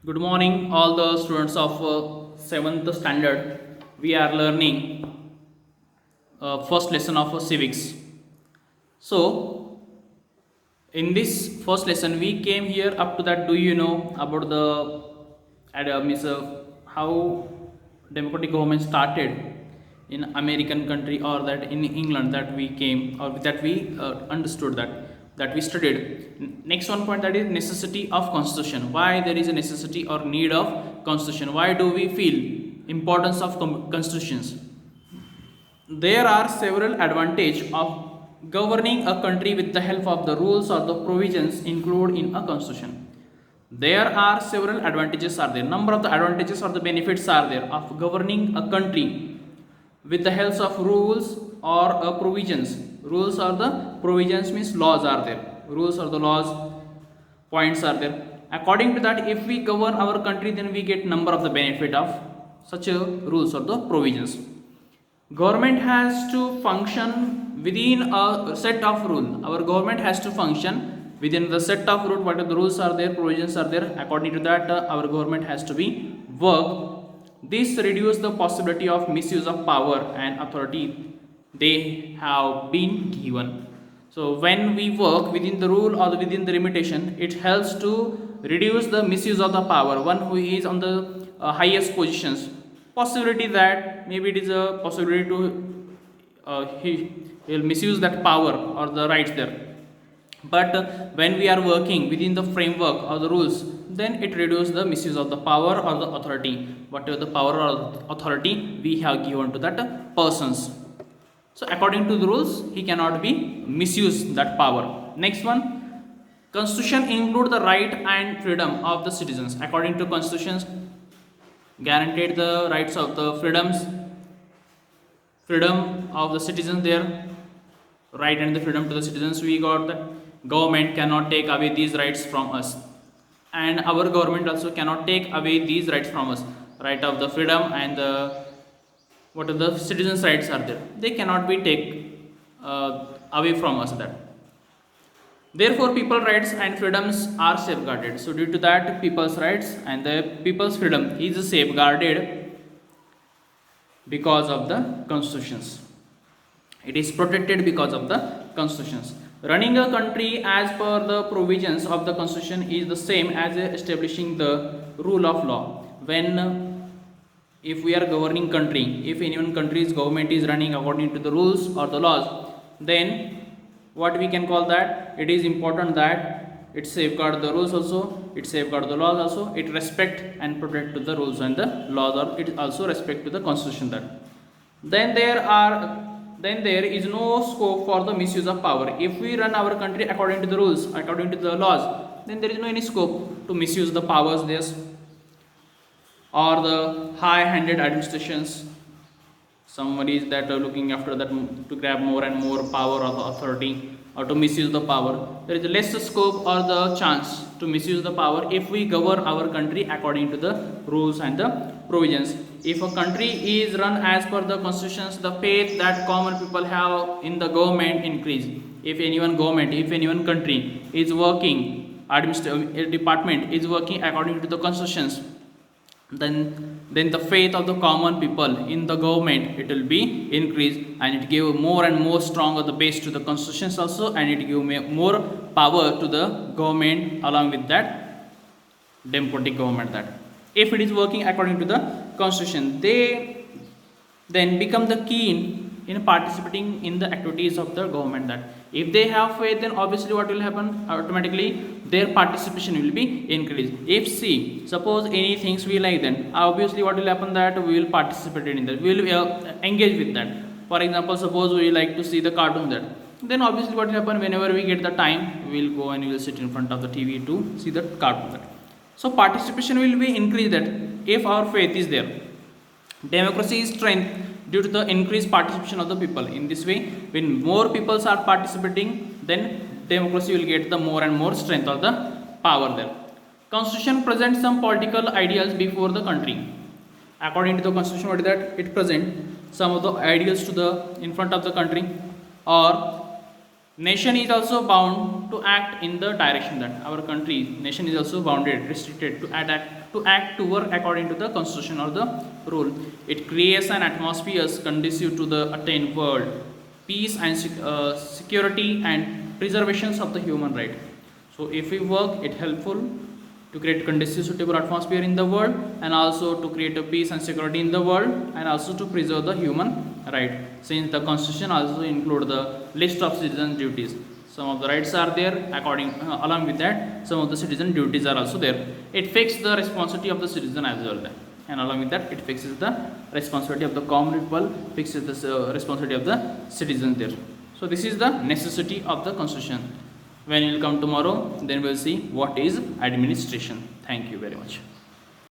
Good morning, all the students of 7th standard. We are learning first lesson of civics. So, in this first lesson, we came here up to that. Do you know about the how democratic government started in American country, or that in England that we came, or that we understood that we studied. Next one point, that is necessity of constitution. Why there is a necessity or need of constitution? Why do we feel importance of constitutions? There are several advantages of governing a country with the help of the rules or the provisions included in a constitution. There are several advantages are there. Number of the advantages or the benefits are there of governing a country with the help of rules or provisions. Rules or the provisions means laws are there. Rules or the laws points are there. According to that, if we govern our country, then we get number of the benefit of such a rules or the provisions. Government has to function within a set of rule. Our government has to function within the set of rule. What are the rules are there, provisions are there. According to that, our government has to be work. This reduces the possibility of misuse of power and authority they have been given. So when we work within the rule or within the limitation, it helps to reduce the misuse of the power. One who is on the highest positions, possibility that maybe it is a possibility to he will misuse that power or the rights there. But when we are working within the framework or the rules, then it reduces the misuse of the power or the authority, whatever the power or authority we have given to that persons. So according to the rules, he cannot be misuse that power. Next one, constitution include the right and freedom of the citizens. According to constitutions, guaranteed the rights of the freedom of the citizens there, right and the freedom to the citizens. We got that government cannot take away these rights from us, and our government also cannot take away these rights from us. Right of the freedom and the what are the citizens rights are there, they cannot be take away from us. That therefore people rights and freedoms are safeguarded. So due to that, people's rights and the people's freedom is safeguarded because of the constitutions. It is protected because of the constitutions. Running a country as per the provisions of the constitution is the same as establishing the rule of law. When if we are governing country, if any one country's government is running according to the rules or the laws, then what we can call that, it is important that it safeguard the rules also, it safeguard the laws also, it respect and protect to the rules and the laws, or it also respect to the constitution. That then there is no scope for the misuse of power. If we run our country according to the rules, according to the laws, then there is no any scope to misuse the powers there, or the high-handed administrations. Somebody is that looking after that to grab more and more power or the authority, or to misuse the power. There is less scope or the chance to misuse the power if we govern our country according to the rules and the provisions. If a country is run as per the constitutions, the faith that common people have in the government increase. If any one government, if any one country is working, department is working according to the constitutions, then the faith of the common people in the government, it will be increased, and it give more and more stronger the base to the constitutions also, and it give more power to the government along with that democratic government. That if it is working according to the constitution, they then become the keen in participating in the activities of the government. That if they have faith, then obviously what will happen, automatically their participation will be increased. If see, suppose any things we like, then obviously what will happen, that we will participate in that, we will engage with that. For example, suppose we like to see the cartoon, that then obviously what will happen, whenever we get the time, we will go and we will sit in front of the TV to see the cartoon. That so participation will be increased, that if our faith is there. Democracy is strength due to the increased participation of the people. In this way, when more people are participating, then democracy will get the more and more strength of the power there. Constitution presents some political ideals before the country. According to the constitution, what is that? It presents some of the ideals to the in front of the country, or Nation is also bound to act in the direction that our country nation is also bounded, restricted to act to work according to the constitution or the rule. It creates an atmosphere conducive to the attained world peace and security and preservations of the human right. So if we work, it helpful to create conducive suitable atmosphere in the world, and also to create a peace and security in the world, and also to preserve the human right, since the constitution also include the list of citizen duties. Some of the rights are there, according along with that some of the citizen duties are also there. It fixes the responsibility of the citizen as well, and along with that it fixes the responsibility of the common people, fixes the responsibility of the citizen there. So this is the necessity of the constitution. When we will come tomorrow, then we will see what is administration. Thank you very much.